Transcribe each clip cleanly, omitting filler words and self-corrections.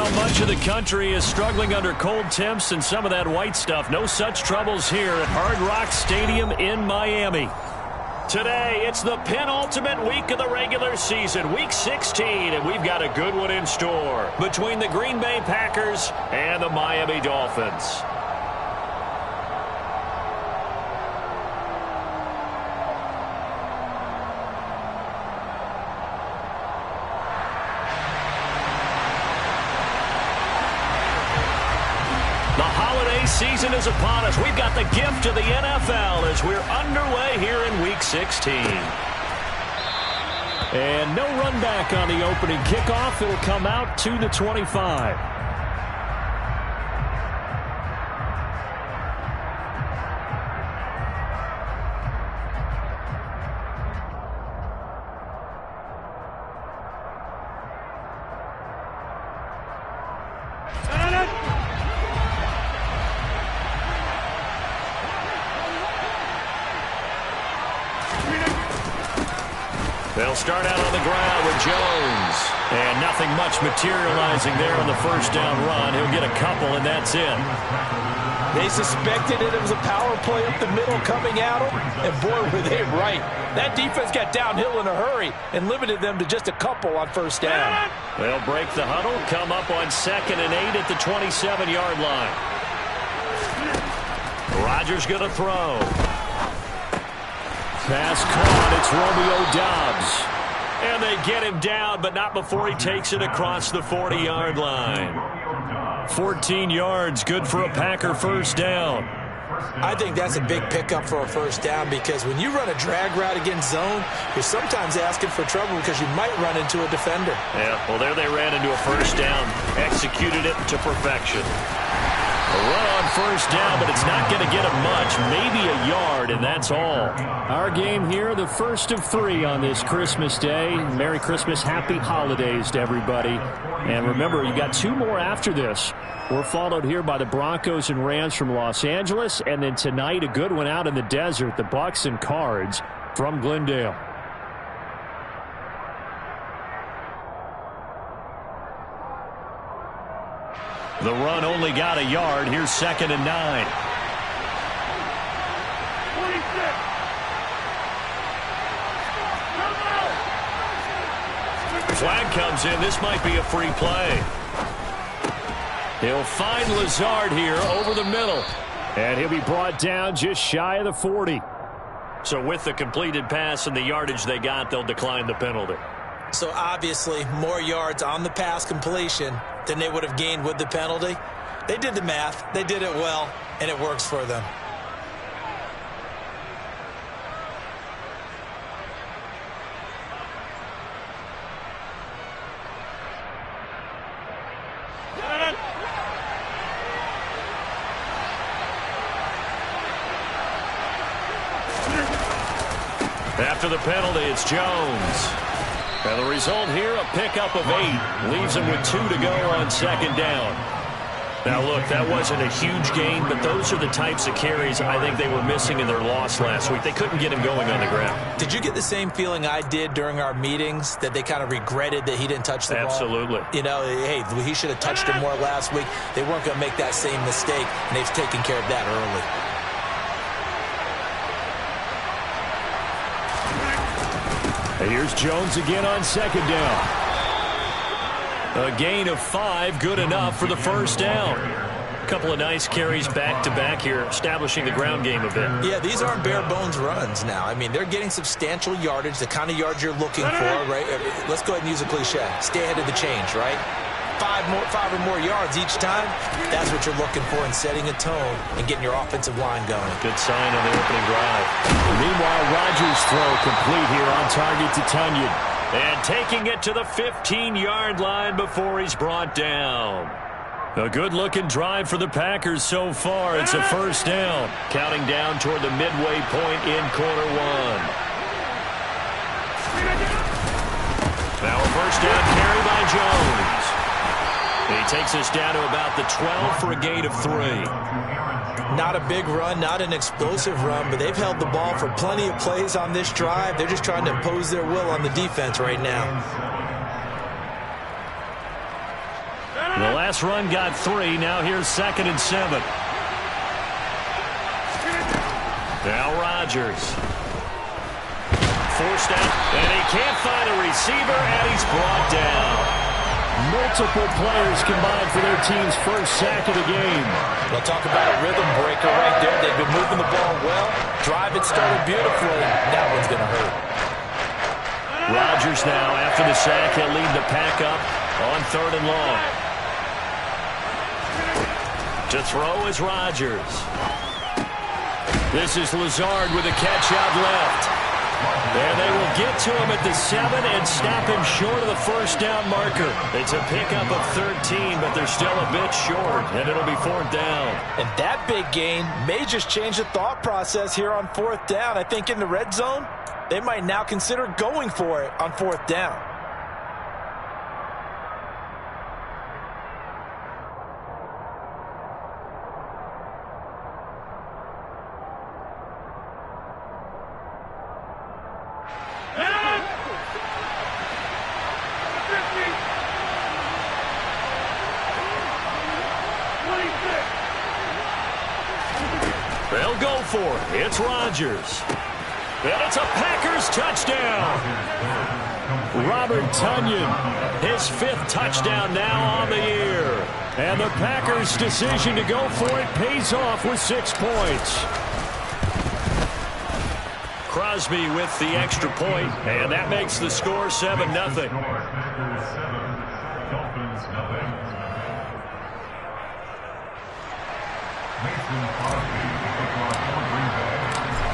Well, much of the country is struggling under cold temps and some of that white stuff. No such troubles here at Hard Rock Stadium in Miami. Today, it's the penultimate week of the regular season, Week 16, and we've got a good one in store between the Green Bay Packers and the Miami Dolphins. Season is upon us. We've got the gift of the NFL as we're underway here in Week 16. And no run back on the opening kickoff. It'll come out to the 25. They'll start out on the ground with Jones. And nothing much materializing there on the first down run. He'll get a couple, and that's it. They suspected it was a power play up the middle coming at them, and boy, were they right. That defense got downhill in a hurry and limited them to just a couple on first down. They'll break the huddle, come up on 2nd and 8 at the 27-yard line. Rodgers going to throw. Pass caught. It's Romeo Doubs. And they get him down, but not before he takes it across the 40-yard line. 14 yards, good for a Packer first down. I think that's a big pickup for a first down because when you run a drag route against zone, you're sometimes asking for trouble because you might run into a defender. Yeah, well, there they ran into a first down, executed it to perfection. A run on first down, but it's not going to get him much. Maybe a yard, and that's all. Our game here, the first of 3 on this Christmas Day. Merry Christmas, happy holidays to everybody. And remember, you got 2 more after this. We're followed here by the Broncos and Rams from Los Angeles. And then tonight, a good one out in the desert, the Bucs and Cards from Glendale. The run only got a yard. Here's 2nd and 9. 26. Flag comes in. This might be a free play. He'll find Lazard here over the middle. And he'll be brought down just shy of the 40. So with the completed pass and the yardage they got, they'll decline the penalty. So obviously more yards on the pass completion than they would have gained with the penalty. They did the math. They did it well, and it works for them. After the penalty, it's Jones. And the result here, a pickup of 8. Leaves him with 2 to go on 2nd down. Now, look, that wasn't a huge gain, but those are the types of carries I think they were missing in their loss last week. They couldn't get him going on the ground. Did you get the same feeling I did during our meetings, that they kind of regretted that he didn't touch the ball? Absolutely. You know, hey, he should have touched it more last week. They weren't going to make that same mistake, and they've taken care of that early. And here's Jones again on 2nd down. A gain of 5, good enough for the first down. A couple of nice carries back-to-back here, establishing the ground game a bit. Yeah, these aren't bare-bones runs now. I mean, they're getting substantial yardage, the kind of yards you're looking for, right? Let's go ahead and use a cliche. Stay ahead of the change, right? 5 or more yards each time, that's what you're looking for in setting a tone and getting your offensive line going. Good sign on the opening drive. Meanwhile, Rodgers' throw complete here on target to Tunyon. And taking it to the 15-yard line before he's brought down. A good-looking drive for the Packers so far. It's a first down. Counting down toward the midway point in quarter 1. Now a first down carry by Jones. He takes us down to about the 12 for a gain of 3. Not a big run, not an explosive run, but they've held the ball for plenty of plays on this drive. They're just trying to impose their will on the defense right now. The Last run got 3. Now here's 2nd and 7. Now Rodgers. Forced out, and he can't find a receiver, and he's brought down. Multiple players combined for their team's first sack of the game. We'll talk about a rhythm breaker right there. They've been moving the ball well. Drive it started beautifully. That one's going to hurt. Rodgers now, after the sack, he'll lead the pack up on 3rd and long. To throw is Rodgers. This is Lazard with a catch out left. And they will get to him at the 7 and stop him short of the first down marker. It's a pickup of 13, but they're still a bit short, and it'll be 4th down. And that big gain may just change the thought process here on 4th down. I think in the red zone, they might now consider going for it on 4th down. They'll go for it. It's Rodgers. And it's a Packers touchdown. Robert Tonyan, his 5th touchdown now on the year. And the Packers' decision to go for it pays off with 6 points. Crosby with the extra point, and that makes the score 7-0.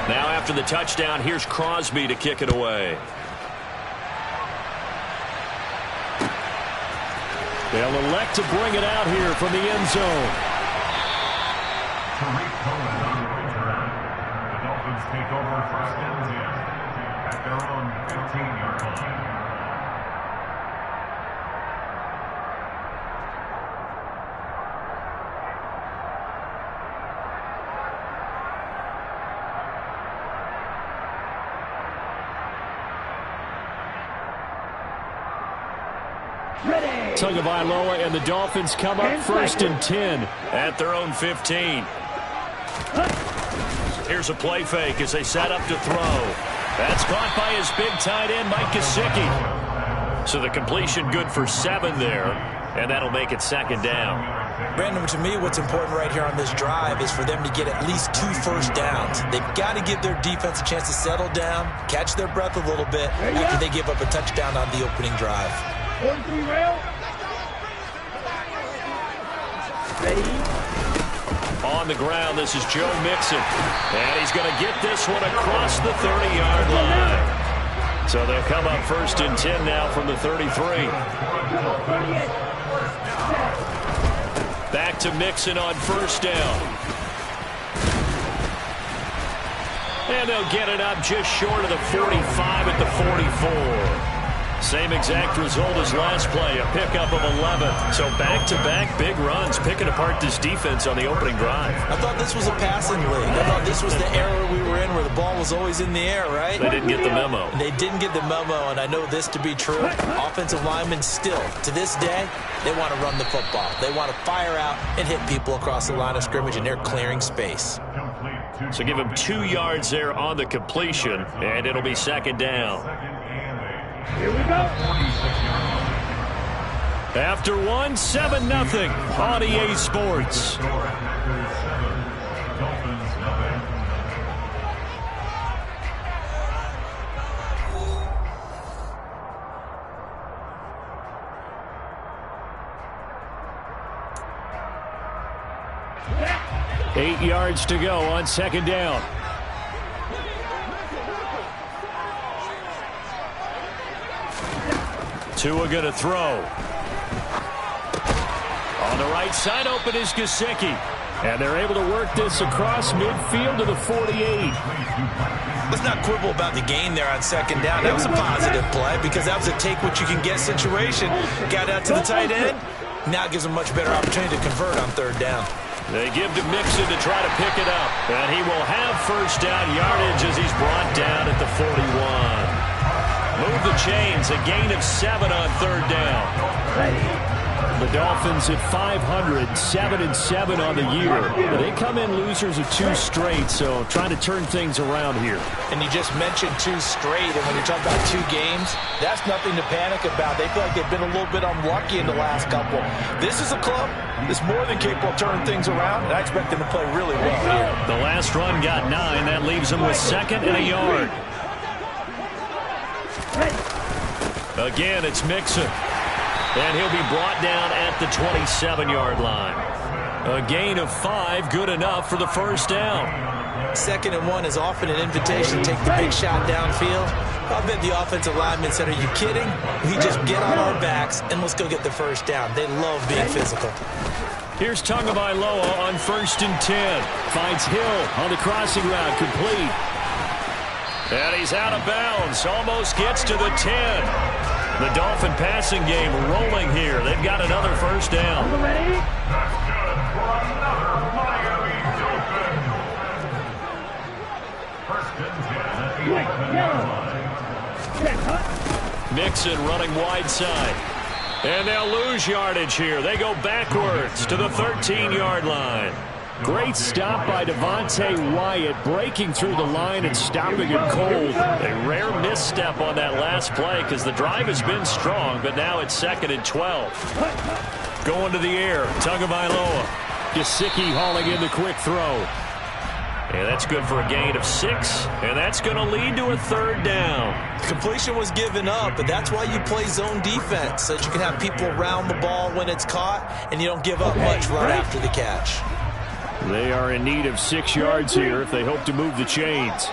Now after the touchdown, here's Crosby to kick it away. They'll elect to bring it out here from the end zone. The Dolphins take over 1st and 10 at their own 15-yard line. Tagovailoa and the Dolphins come up 1st and 10 at their own 15. Here's a play fake as they set up to throw. That's caught by his big tight end, Mike Gesicki. So the completion good for 7 there, and that'll make it 2nd down. Brandon, to me, what's important right here on this drive is for them to get at least 2 first downs. They've got to give their defense a chance to settle down, catch their breath a little bit after they give up a touchdown on the opening drive. On the ground, this is Joe Mixon. And he's going to get this one across the 30-yard line. So they'll come up 1st and 10 now from the 33. Back to Mixon on 1st down. And they'll get it up just short of the 45 at the 44. Same exact result as last play, a pickup of 11. So back-to-back big runs, picking apart this defense on the opening drive. I thought this was a passing league. I thought this was the era we were in where the ball was always in the air, right? They didn't get the memo. They didn't get the memo, and I know this to be true. Offensive linemen still, to this day, they want to run the football. They want to fire out and hit people across the line of scrimmage, and they're clearing space. So give him 2 yards there on the completion, and it'll be 2nd down. Here we go. After 7-0 on EA Sports. Yeah. 8 yards to go on 2nd down. Tua going to throw. On the right side, open is Gesicki. And they're able to work this across midfield to the 48. Let's not quibble about the gain there on 2nd down. That was a positive play because that was a take-what-you-can-get situation. Got out to the tight end. Now it gives them a much better opportunity to convert on 3rd down. They give to Mixon to try to pick it up. And he will have 1st down yardage as he's brought down at the 41. Move the chains, a gain of 7 on 3rd down. The Dolphins at 500, 7-7 on the year. They come in losers of 2 straight, so trying to turn things around here. And you just mentioned 2 straight, and when you're talking about 2 games, that's nothing to panic about. They feel like they've been a little bit unlucky in the last couple. This is a club that's more than capable of turning things around, and I expect them to play really well here. The last run got 9. That leaves them with 2nd and a yard. Again, it's Mixon. And he'll be brought down at the 27-yard line. A gain of 5, good enough for the first down. 2nd and 1 is often an invitation to take the big shot downfield. I bet the offensive linemen said, are you kidding? We just get on our backs and let's go get the first down. They love being physical. Here's Tagovailoa on 1st and 10. Finds Hill on the crossing route, complete. And he's out of bounds, almost gets to the 10. The Dolphin passing game rolling here. They've got another first down. That's good for another Miami Dolphin. 1st and 10 at the 8-yard line. Mixon running wide side. And they'll lose yardage here. They go backwards to the 13-yard line. Great stop by Devontae Wyatt, breaking through the line and stopping it cold. A rare misstep on that last play because the drive has been strong, but now it's 2nd and 12. Going to the air, Tagovailoa. Gesicki hauling in the quick throw. And that's good for a gain of 6, and that's going to lead to a 3rd down. Completion was given up, but that's why you play zone defense, so that you can have people around the ball when it's caught, and you don't give up much right after the catch. They are in need of 6 yards here if they hope to move the chains.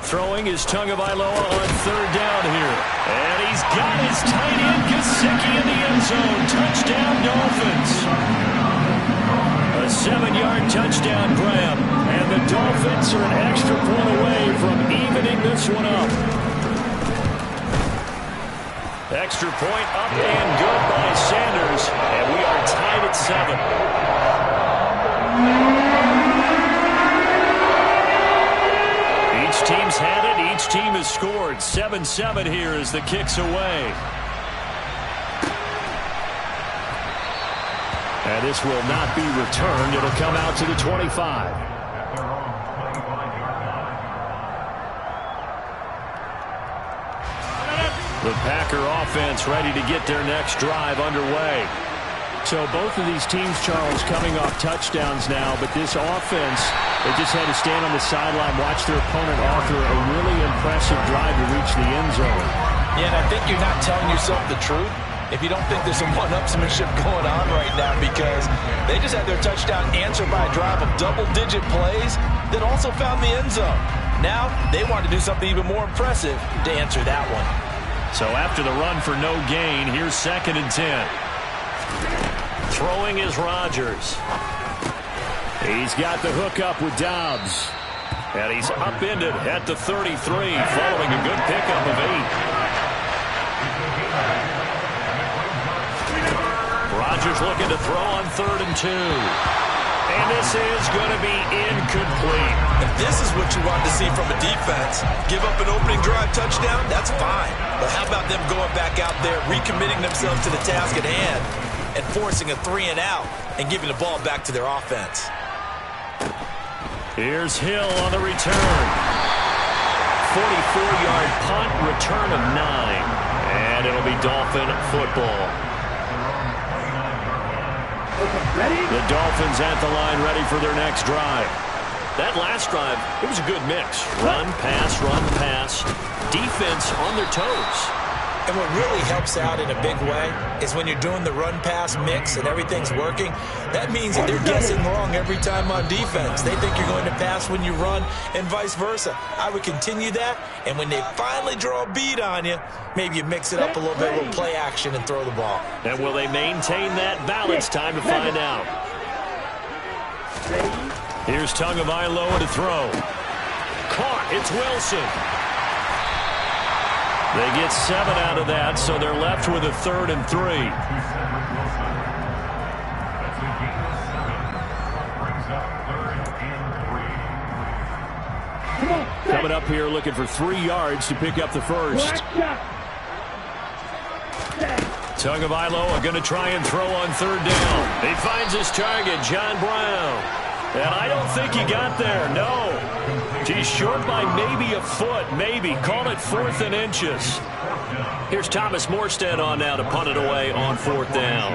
Throwing is Tagovailoa on 3rd down here. And he's got his tight end Gesicki in the end zone. Touchdown Dolphins. A 7-yard touchdown grab. And the Dolphins are an extra point away from evening this one up. Extra point up and good by Sanders. And we are tied at 7. Each team's had it. Each team has scored. 7-7 here as the kick's away. And this will not be returned. It'll come out to the 25. The Packer offense ready to get their next drive underway. So both of these teams, Charles, coming off touchdowns now, but this offense, they just had to stand on the sideline, watch their opponent author a really impressive drive to reach the end zone. Yeah, and I think you're not telling yourself the truth if you don't think there's some one-upsmanship going on right now, because they just had their touchdown answered by a drive of double-digit plays that also found the end zone. Now they want to do something even more impressive to answer that one. So after the run for no gain, here's 2nd and 10. Throwing is Rodgers. He's got the hook up with Dobbs. And he's upended at the 33, following a good pickup of 8. Rodgers looking to throw on 3rd and 2. And this is going to be incomplete. If this is what you want to see from a defense, give up an opening drive touchdown, that's fine. But how about them going back out there, recommitting themselves to the task at hand, and forcing a 3-and-out and giving the ball back to their offense? Here's Hill on the return. 44-yard punt, return of 9. And it'll be Dolphin football. The Dolphins at the line, ready for their next drive. That last drive, it was a good mix. Run, pass, defense on their toes. And what really helps out in a big way is when you're doing the run-pass mix and everything's working, that means that they're guessing wrong every time on defense. They think you're going to pass when you run and vice versa. I would continue that, and when they finally draw a bead on you, maybe you mix it up a little bit, a little play action, and throw the ball. And will they maintain that balance? Time to find out. Here's Tagovailoa to throw. Caught. It's Wilson. They get 7 out of that, so they're left with a 3rd and 3. Coming up here looking for 3 yards to pick up the first. Tagovailoa going to try and throw on 3rd down. He finds his target, John Brown. And I don't think he got there, no. He's short by maybe a foot, maybe. Call it 4th and inches. Here's Thomas Morstead on now to punt it away on 4th down.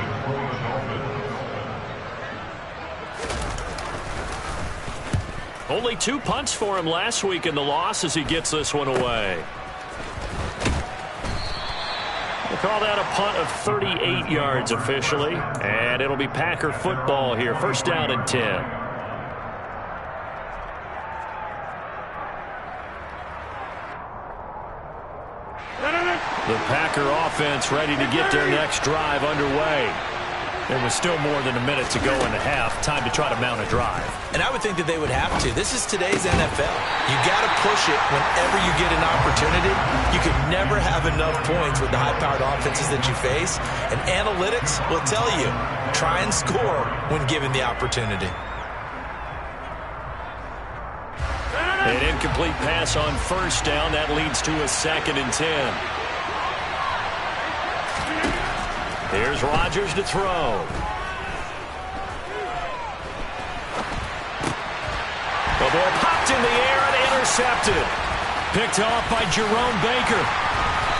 Only 2 punts for him last week in the loss as he gets this one away. We'll call that a punt of 38 yards officially. And it'll be Packer football here. 1st down and 10. The Packer offense ready to get their next drive underway. There was still more than a minute to go in the half. Time to try to mount a drive. And I would think that they would have to. This is today's NFL. You got to push it whenever you get an opportunity. You can never have enough points with the high-powered offenses that you face. And analytics will tell you, try and score when given the opportunity. An incomplete pass on 1st down. That leads to a 2nd and 10. Here's Rodgers to throw. The ball popped in the air and intercepted. Picked off by Jerome Baker.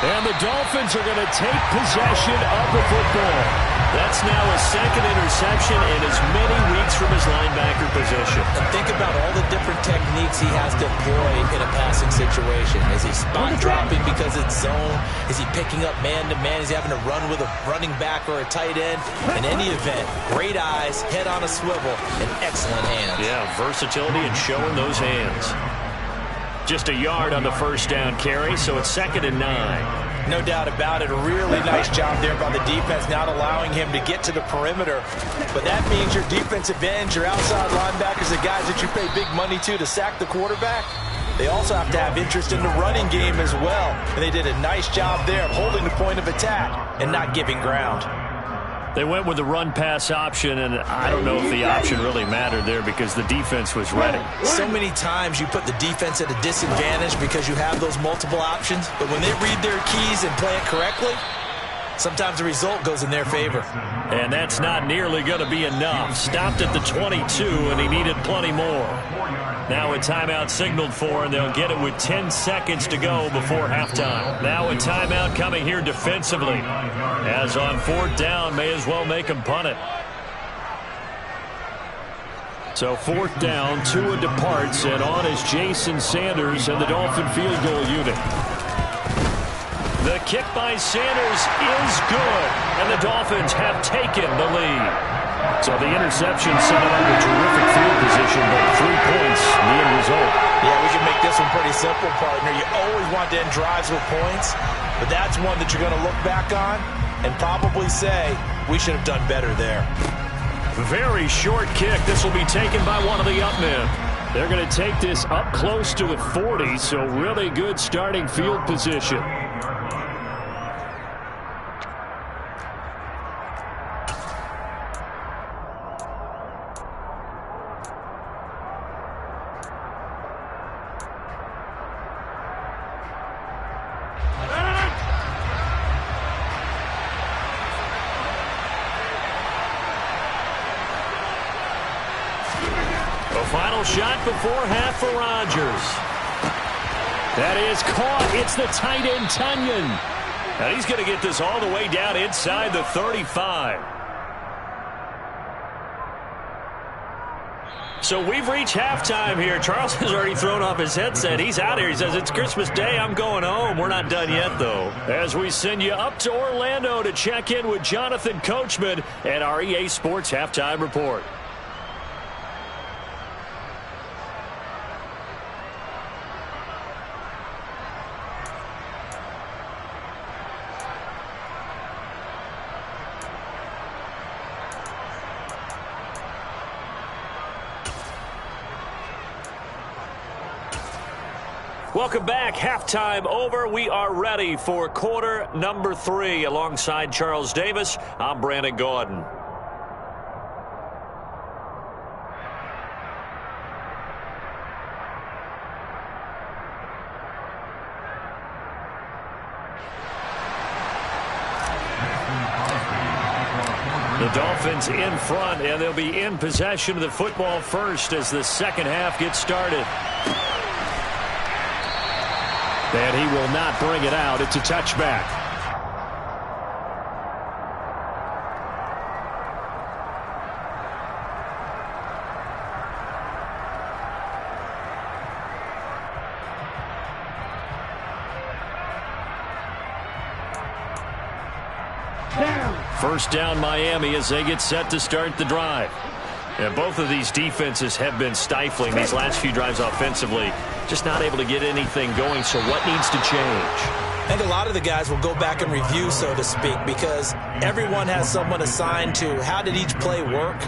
And the Dolphins are going to take possession of the football. That's now his 2nd interception in as many weeks from his linebacker position. And think about all the different techniques he has to employ in a passing situation. Is he spot dropping because it's zone? Is he picking up man-to-man? Is he having to run with a running back or a tight end? In any event, great eyes, head on a swivel, and excellent hands. Yeah, versatility and showing those hands. Just a yard on the 1st down carry, so it's 2nd and 9. No doubt about it. A really nice job there by the defense, not allowing him to get to the perimeter. But that means your defensive ends, your outside linebackers, the guys that you pay big money to sack the quarterback, they also have to have interest in the running game as well. And they did a nice job there of holding the point of attack and not giving ground. They went with the run-pass option, and I don't know if the option really mattered there because the defense was ready. So many times you put the defense at a disadvantage because you have those multiple options, but when they read their keys and play it correctly, sometimes the result goes in their favor. And that's not nearly going to be enough. Stopped at the 22, and he needed plenty more. Now a timeout signaled for, and they'll get it with 10 seconds to go before halftime. Now a timeout coming here defensively. As on 4th down, may as well make him punt it. So 4th down, Tua departs, and on is Jason Sanders and the Dolphin field goal unit. The kick by Sanders is good, and the Dolphins have taken the lead. So the interception set up a terrific field position, but 3 points, the end result. Yeah, we can make this one pretty simple, partner. You always want to end drives with points, but that's one that you're going to look back on and probably say, we should have done better there. Very short kick. This will be taken by one of the up men. They're going to take this up close to the 40, so really good starting field position. Final shot before half for Rodgers. That is caught. It's the tight end, Tunyon. And he's going to get this all the way down inside the 35. So we've reached halftime here. Charles has already thrown off his headset. He's out here. He says, it's Christmas Day. I'm going home. We're not done yet, though. As we send you up to Orlando to check in with Jonathan Coachman at our EA Sports Halftime Report. Welcome back. Halftime over. We are ready for quarter number 3. Alongside Charles Davis, I'm Brandon Gaudin. The Dolphins in front, and they'll be in possession of the football first as the second half gets started. And he will not bring it out. It's a touchback. First down Miami as they get set to start the drive. And both of these defenses have been stifling these last few drives offensively. Just not able to get anything going, so what needs to change? I think a lot of the guys will go back and review, so to speak, because everyone has someone assigned to how did each play work.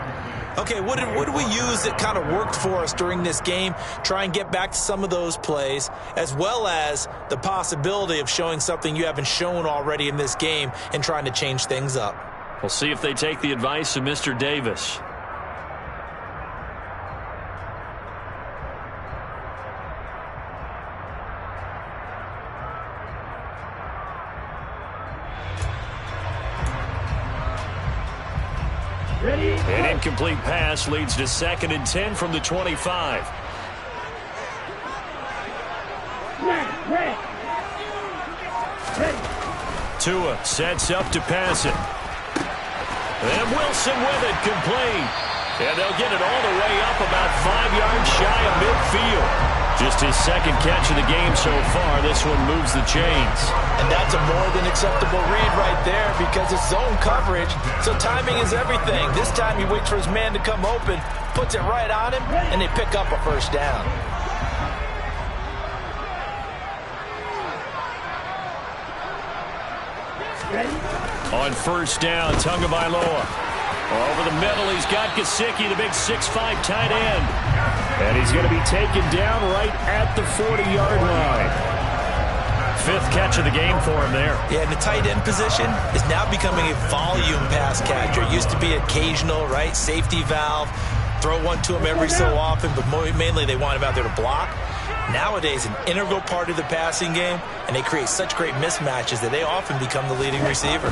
Okay, what did we use that kind of worked for us during this game? Try and get back to some of those plays, as well as the possibility of showing something you haven't shown already in this game and trying to change things up. We'll see if they take the advice of Mr. Davis. An incomplete pass leads to 2nd and 10 from the 25. Tua sets up to pass it. And Wilson with it, complete. And they'll get it all the way up about 5 yards shy of midfield. Just his second catch of the game so far. This one moves the chains. And that's a more than acceptable read right there because it's zone coverage, so timing is everything. This time he waits for his man to come open, puts it right on him, and they pick up a first down. On first down, Tagovailoa. Over the middle, he's got Gesicki, the big 6'5" tight end. And he's going to be taken down right at the 40-yard line. 5th catch of the game for him there. Yeah, and the tight end position is now becoming a volume pass catcher. It used to be occasional, right? Safety valve. Throw one to him every so often, but mainly they want him out there to block. Nowadays, an integral part of the passing game, and they create such great mismatches that they often become the leading receiver.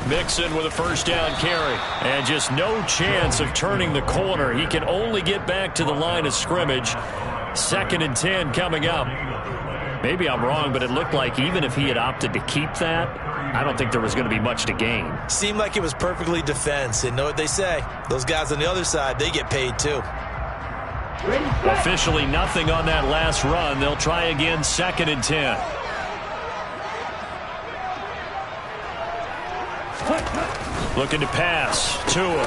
Mixon with a first down carry. And just no chance of turning the corner. He can only get back to the line of scrimmage. 2nd and 10 coming up. Maybe I'm wrong, but it looked like even if he had opted to keep that, I don't think there was going to be much to gain. Seemed like it was perfectly defense. And know what they say? Those guys on the other side, they get paid too. Officially nothing on that last run. They'll try again, 2nd and 10. Looking to pass. Tua.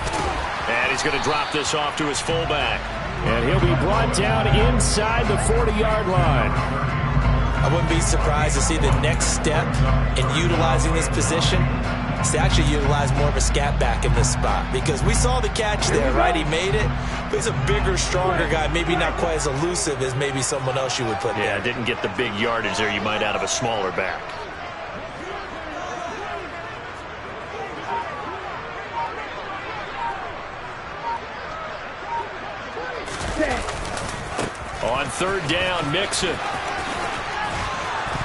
And he's going to drop this off to his fullback. And he'll be brought down inside the 40-yard line. I wouldn't be surprised to see the next step in utilizing this position is to actually utilize more of a scat back in this spot. Because we saw the catch there, right? He made it. But he's a bigger, stronger guy. Maybe not quite as elusive as maybe someone else you would put there. Yeah, didn't get the big yardage there you might out of a smaller back. On 3rd down, Mixon.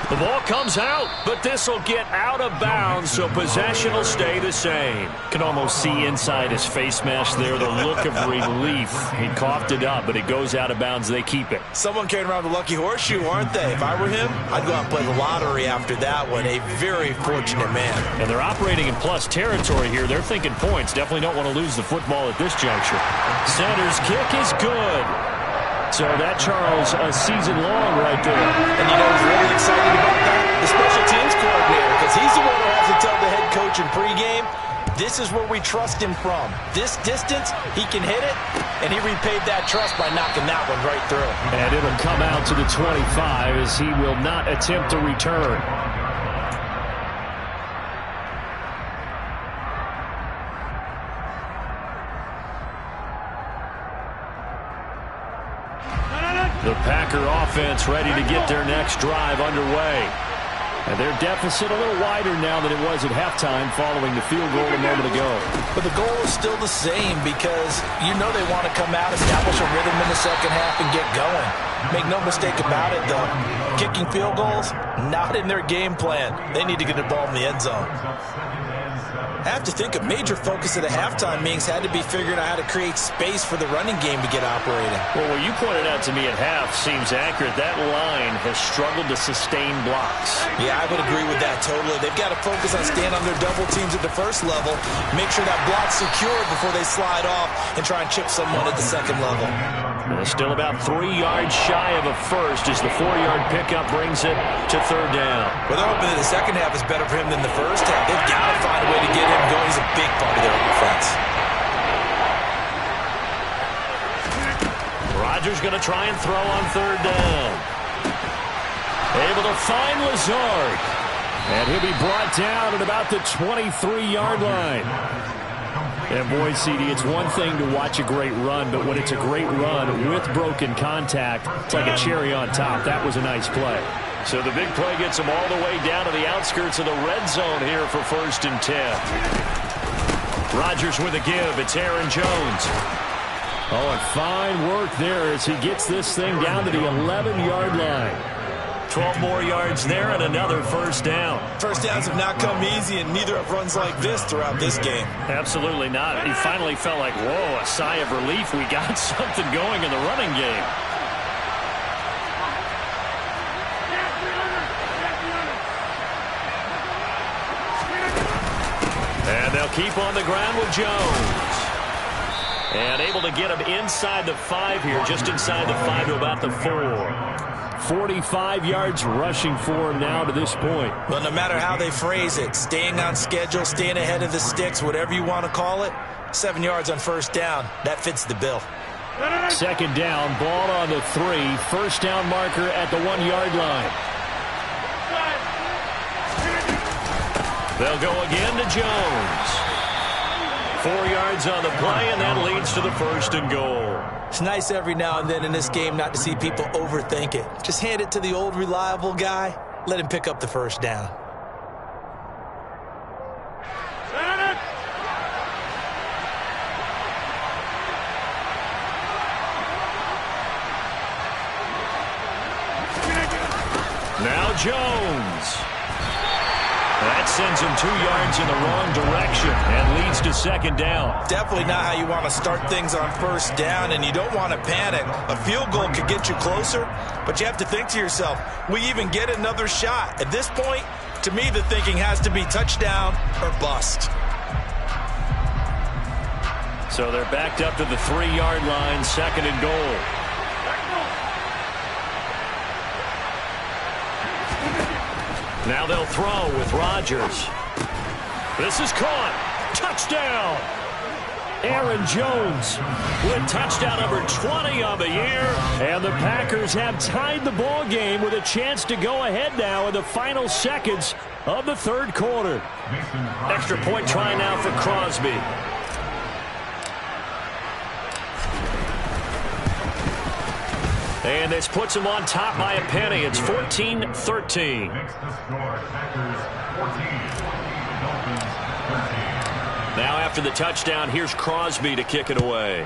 The ball comes out, but this will get out of bounds, so possession will stay the same. Can almost see inside his face mask there the look of relief. He coughed it up, but it goes out of bounds. They keep it. Someone carrying around the lucky horseshoe, aren't they? If I were him, I'd go out and play the lottery after that one. A very fortunate man. And they're operating in plus territory here. They're thinking points. Definitely don't want to lose the football at this juncture. Center's kick is good. So that, Charles, a season long right there. And you know who's really excited about that? The special teams coordinator, because he's the one who has to tell the head coach in pregame, this is where we trust him from. This distance, he can hit it, and he repaid that trust by knocking that one right through. And it'll come out to the 25 as he will not attempt to return. The Packer offense ready to get their next drive underway. And their deficit a little wider now than it was at halftime following the field goal a moment ago. But the goal is still the same because you know they want to come out, establish a rhythm in the second half, and get going. Make no mistake about it, though. Kicking field goals, not in their game plan. They need to get the ball in the end zone. I have to think a major focus of the halftime meetings had to be figuring out how to create space for the running game to get operating. Well, what you pointed out to me at half seems accurate. That line has struggled to sustain blocks. Yeah, I would agree with that totally. They've got to focus on staying on their double teams at the first level, make sure that block's secured before they slide off and try and chip someone at the second level. And still about 3 yards shy of a first as the 4-yard pickup brings it to third down. Well, they're hoping that the second half is better for him than the first half. They've got to find a way to get him going. He's a big part of their offense. Rodgers going to try and throw on third down. Able to find Lazard. And he'll be brought down at about the 23-yard line. And boy, CD, it's one thing to watch a great run, but when it's a great run with broken contact, it's like a cherry on top. That was a nice play. So the big play gets them all the way down to the outskirts of the red zone here for 1st and 10. Rodgers with a give. It's Aaron Jones. Oh, and fine work there as he gets this thing down to the 11-yard line. 12 more yards there and another 1st down. First downs have not come easy, and neither have runs like this throughout this game. Absolutely not. He finally felt like, whoa, a sigh of relief. We got something going in the running game. And they'll keep on the ground with Jones. And able to get him inside the 5 here, just inside the 5 to about the 4. 45 yards rushing for him now to this point. Well, no matter how they phrase it, staying on schedule, staying ahead of the sticks, whatever you want to call it, 7 yards on 1st down, that fits the bill. 2nd down, ball on the 3. 1st down marker at the 1-yard line. They'll go again to Jones. 4 yards on the play, and that leads to the 1st and goal. It's nice every now and then in this game not to see people overthink it. Just hand it to the old reliable guy. Let him pick up the 1st down. Now Jones. That sends him 2 yards in the wrong direction and leads to 2nd down. Definitely not how you want to start things on 1st down, and you don't want to panic. A field goal could get you closer, but you have to think to yourself, we even get another shot. At this point, to me, the thinking has to be touchdown or bust. So they're backed up to the 3-yard line, 2nd and goal. Now they'll throw with Rodgers. This is caught. Touchdown. Aaron Jones with touchdown number 20 on the year. And the Packers have tied the ball game with a chance to go ahead now in the final seconds of the 3rd quarter. Extra point try now for Crosby. And this puts him on top by a penny. It's 14-13. Next to score, Packers 14, Dolphins 13. Now after the touchdown, here's Crosby to kick it away.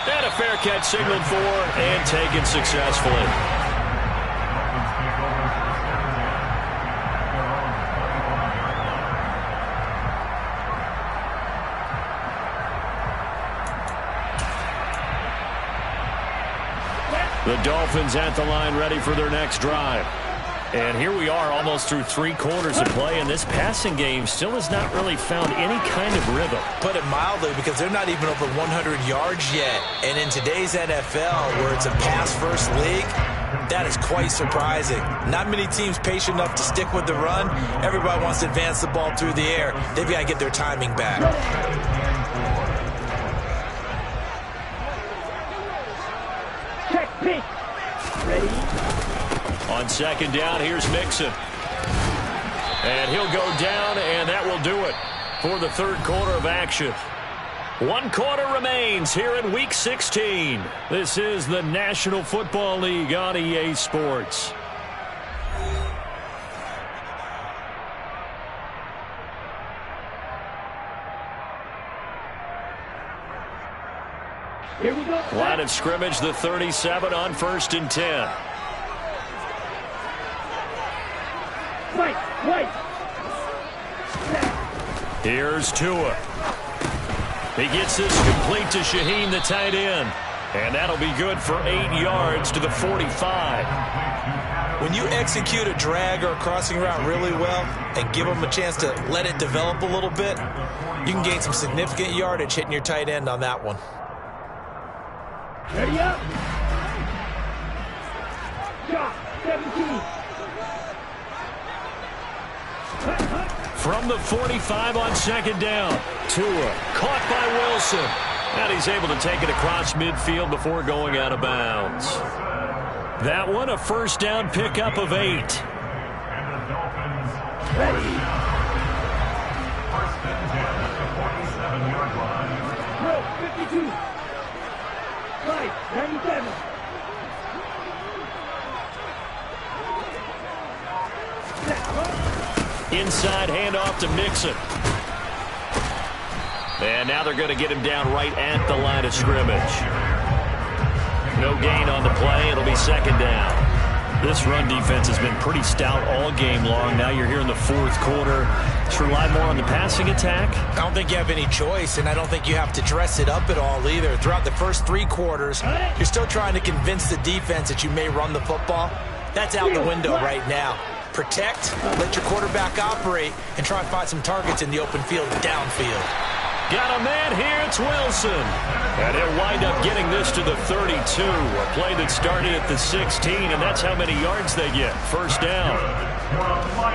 And a fair catch signaled for and taken successfully. Dolphins take over 1st down at their own 31-yard line. The Dolphins at the line ready for their next drive. And here we are almost through 3 quarters of play, and this passing game still has not really found any kind of rhythm. Put it mildly, because they're not even over 100 yards yet. And in today's NFL, where it's a pass-first league, that is quite surprising. Not many teams patient enough to stick with the run. Everybody wants to advance the ball through the air. They've got to get their timing back. Check pitch. Ready? On 2nd down, here's Mixon. And he'll go down, and that will do it for the 3rd quarter of action. 1 quarter remains here in Week 16. This is the National Football League on EA Sports. Here we go. Line of scrimmage, the 37 on 1st and 10. Wait. Here's Tua. He gets this complete to Shaheen, the tight end. And that'll be good for 8 yards to the 45. When you execute a drag or a crossing route really well and give them a chance to let it develop a little bit, you can gain some significant yardage hitting your tight end on that one. Ready up. Shot 17. From the 45 on second down. Tua caught by Wilson. And he's able to take it across midfield before going out of bounds. That one a first down pickup of 8. And the Dolphins Ready. first and 10 at the 47-yard line. Row 52. Right 97. Inside handoff to Mixon. And now they're going to get him down right at the line of scrimmage. No gain on the play. It'll be second down. This run defense has been pretty stout all game long. Now you're here in the fourth quarter. Just rely more on the passing attack. I don't think you have any choice, and I don't think you have to dress it up at all either. Throughout the first 3 quarters, you're still trying to convince the defense that you may run the football. That's out the window right now. Protect, let your quarterback operate, and try and find some targets in the open field downfield. Got a man here. It's Wilson. And he'll wind up getting this to the 32. A play that started at the 16, and that's how many yards they get. First down.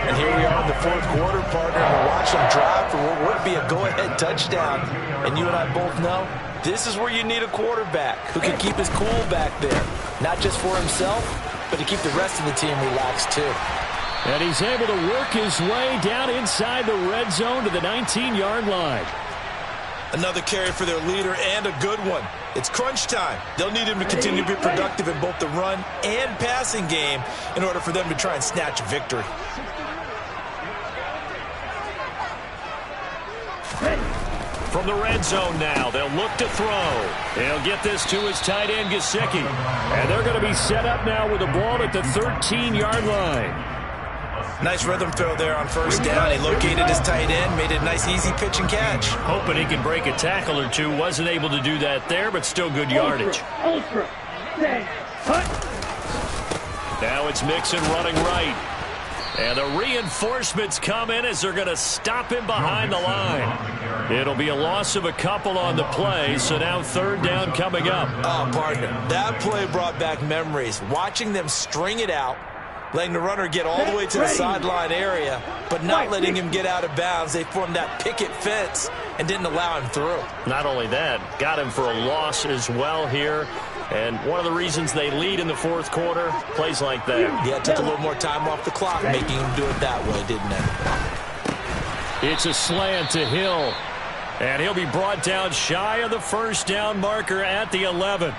And here we are in the fourth quarter, partner, and we're watching them drive for what would be a go-ahead touchdown. And you and I both know this is where you need a quarterback who can keep his cool back there. Not just for himself, but to keep the rest of the team relaxed too. And he's able to work his way down inside the red zone to the 19-yard line. Another carry for their leader, and a good one. It's crunch time. They'll need him to continue to be productive in both the run and passing game in order for them to try and snatch a victory. From the red zone now, they'll look to throw. They'll get this to his tight end, Gesicki. And they're going to be set up now with the ball at the 13-yard line. Nice rhythm throw there on first down. He located his tight end, made it a nice easy pitch and catch. Hoping he can break a tackle or two. Wasn't able to do that there, but still good yardage. Ultra. Stand. Hut. Now it's Mixon running right. And the reinforcements come in as they're going to stop him behind the line. It'll be a loss of a couple on the play, so now third down coming up. Oh, partner, that play brought back memories. Watching them string it out, letting the runner get all the way to the sideline area, but not letting him get out of bounds. They formed that picket fence and didn't allow him through. Not only that, got him for a loss as well here. And one of the reasons they lead in the fourth quarter, plays like that. Yeah, it took a little more time off the clock, making him do it that way, didn't it? It's a slant to Hill. And he'll be brought down shy of the first down marker at the 11.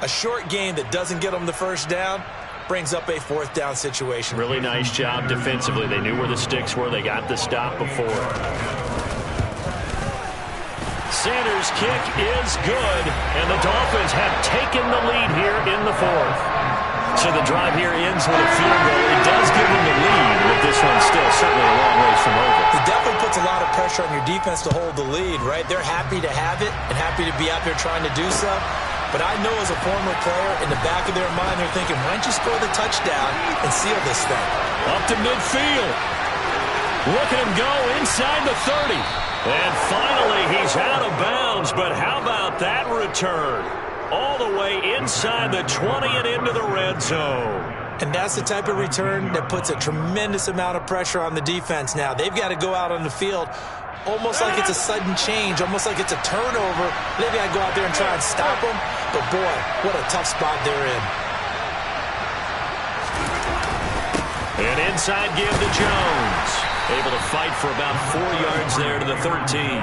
A short gain that doesn't get him the first down brings up a fourth down situation. Really nice job defensively. They knew where the sticks were. They got the stop before. Sanders' kick is good, and the Dolphins have taken the lead here in the fourth. So the drive here ends with a field goal. It does give them the lead, but this one's still certainly a long ways from over. It definitely puts a lot of pressure on your defense to hold the lead, right? They're happy to have it and happy to be out there trying to do so. But I know as a former player, in the back of their mind, they're thinking, why don't you score the touchdown and seal this thing? Up to midfield. Look at him go inside the 30. And finally, he's out of bounds. But how about that return? All the way inside the 20 and into the red zone. And that's the type of return that puts a tremendous amount of pressure on the defense now. They've got to go out on the field almost like it's a sudden change, almost like it's a turnover. Maybe I go out there and try and stop them. But, boy, what a tough spot they're in. And inside give to Jones. Able to fight for about 4 yards there to the 13.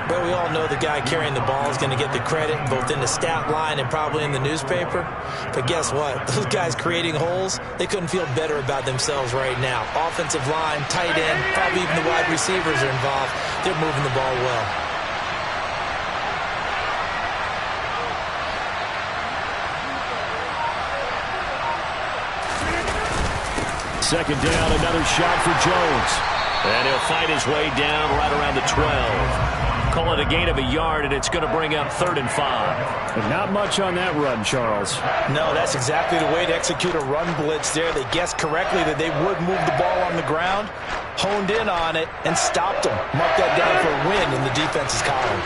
But we all know the guy carrying the ball is going to get the credit, both in the stat line and probably in the newspaper. But guess what? Those guys creating holes, they couldn't feel better about themselves right now. Offensive line, tight end, probably even the wide receivers are involved. They're moving the ball well. Second down, another shot for Jones. And he'll fight his way down right around the 12. Call it a gain of a yard, and it's going to bring up 3rd and 5. But not much on that run, Charles. No, that's exactly the way to execute a run blitz there. They guessed correctly that they would move the ball on the ground, honed in on it, and stopped them. Marked that down for a win in the defense's column.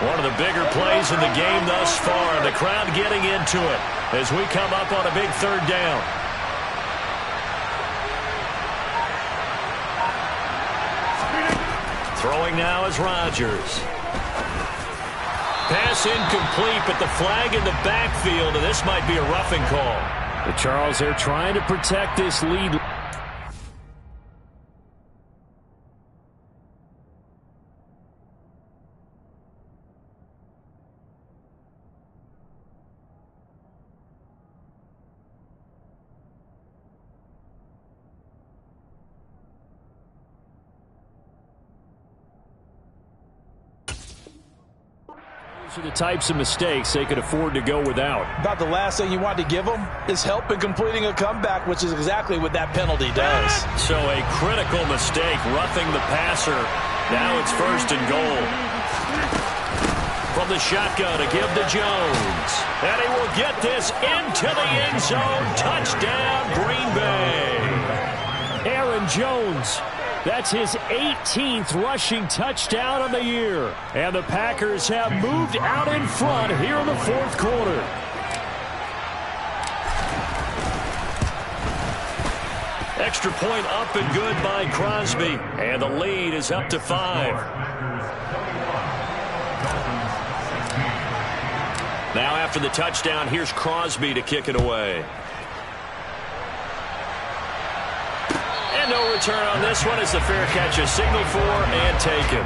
One of the bigger plays in the game thus far. The crowd getting into it as we come up on a big 3rd down. Throwing now is Rodgers. Pass incomplete, but the flag in the backfield, and this might be a roughing call. But Charles, they're trying to protect this lead. Those are the types of mistakes they could afford to go without. About the last thing you want to give them is help in completing a comeback, which is exactly what that penalty does. So a critical mistake, roughing the passer. Now it's 1st and goal. From the shotgun, a give to Jones. And he will get this into the end zone. Touchdown, Green Bay. Aaron Jones. That's his 18th rushing touchdown of the year. And the Packers have moved out in front here in the 4th quarter. Extra point up and good by Crosby. And the lead is up to 5. Now after the touchdown, here's Crosby to kick it away. And no return on this one as the fair catch is signaled for and taken.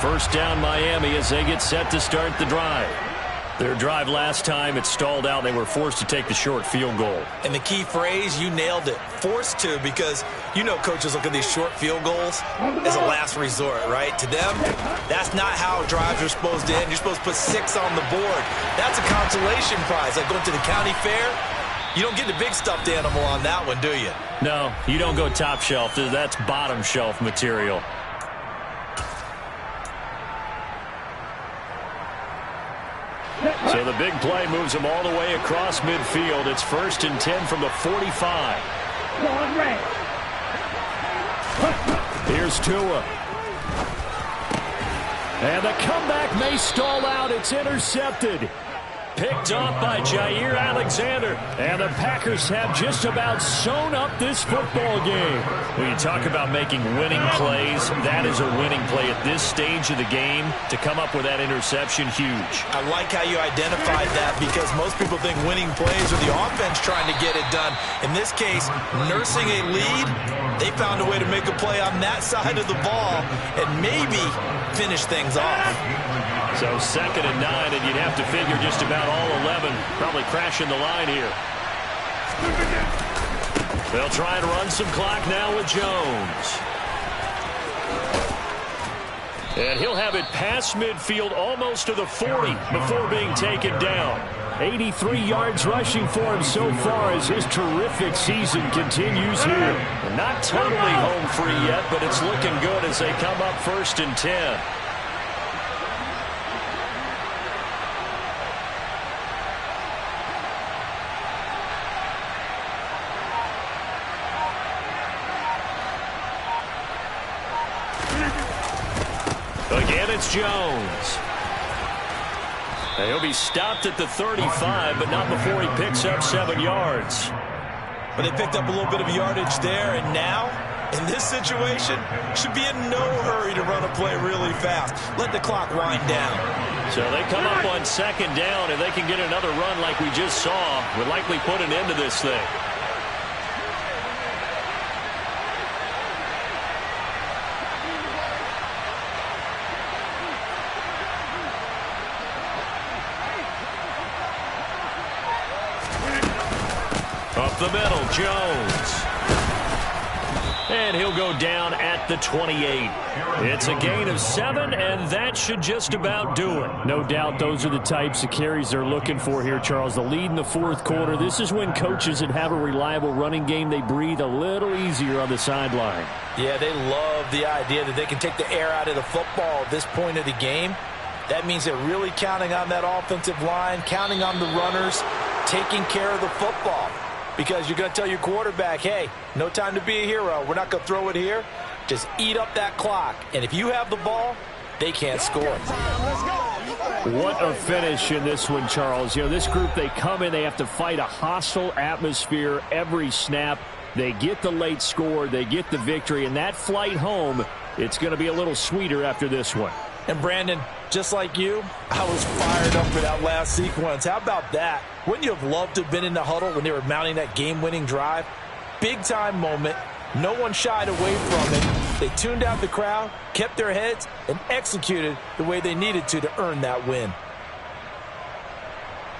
First down Miami as they get set to start the drive. Their drive last time, it stalled out. They were forced to take the short field goal. And the key phrase, you nailed it, forced to, because you know coaches look at these short field goals as a last resort, right? To them, that's not how drives are supposed to end. You're supposed to put 6 on the board. That's a consolation prize. Like going to the county fair, you don't get the big stuffed animal on that one, do you? No, you don't go top shelf. That's bottom shelf material. So the big play moves them all the way across midfield. It's 1st and 10 from the 45. Here's Tua. And the comeback may stall out. It's intercepted. Picked off by Jair Alexander. And the Packers have just about sewn up this football game. When you talk about making winning plays, that is a winning play at this stage of the game. To come up with that interception, huge. I like how you identified that, because most people think winning plays are the offense trying to get it done. In this case, nursing a lead, they found a way to make a play on that side of the ball and maybe finish things off. So 2nd and 9, and you'd have to figure just about all 11 probably crashing the line here. They'll try and run some clock now with Jones. And he'll have it past midfield almost to the 40 before being taken down. 83 yards rushing for him so far as his terrific season continues here. Not totally home free yet, but it's looking good as they come up 1st and 10. Again, it's Jones. And he'll be stopped at the 35, but not before he picks up 7 yards. But they picked up a little bit of yardage there, and now, in this situation, should be in no hurry to run a play really fast. Let the clock wind down. So they come up on 2nd down, and they can get another run like we just saw. Would likely put an end to this thing. Up the middle, Jones. And and he'll go down at the 28. It's a gain of 7, and that should just about do it. No doubt those are the types of carries they're looking for here, Charles. The lead in the fourth quarter. This is when coaches that have a reliable running game, they breathe a little easier on the sideline. Yeah, they love the idea that they can take the air out of the football at this point of the game. That means they're really counting on that offensive line, counting on the runners, taking care of the football. Because you're going to tell your quarterback, hey, no time to be a hero. We're not going to throw it here. Just eat up that clock. And if you have the ball, they can't score. What a finish in this one, Charles. You know, this group, they come in, they have to fight a hostile atmosphere every snap. They get the late score, they get the victory, and that flight home, it's going to be a little sweeter after this one. And Brandon, just like you, I was fired up for that last sequence. How about that? Wouldn't you have loved to have been in the huddle when they were mounting that game-winning drive? Big-time moment. No one shied away from it. They tuned out the crowd, kept their heads, and executed the way they needed to earn that win.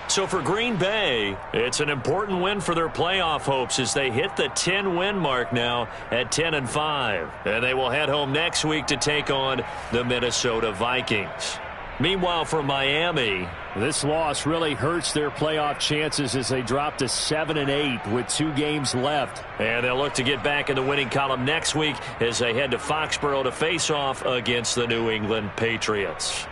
So for Green Bay, it's an important win for their playoff hopes as they hit the 10-win mark now at 10-5. And they will head home next week to take on the Minnesota Vikings. Meanwhile, for Miami, this loss really hurts their playoff chances as they drop to 7-8 with 2 games left. And they'll look to get back in the winning column next week as they head to Foxborough to face off against the New England Patriots.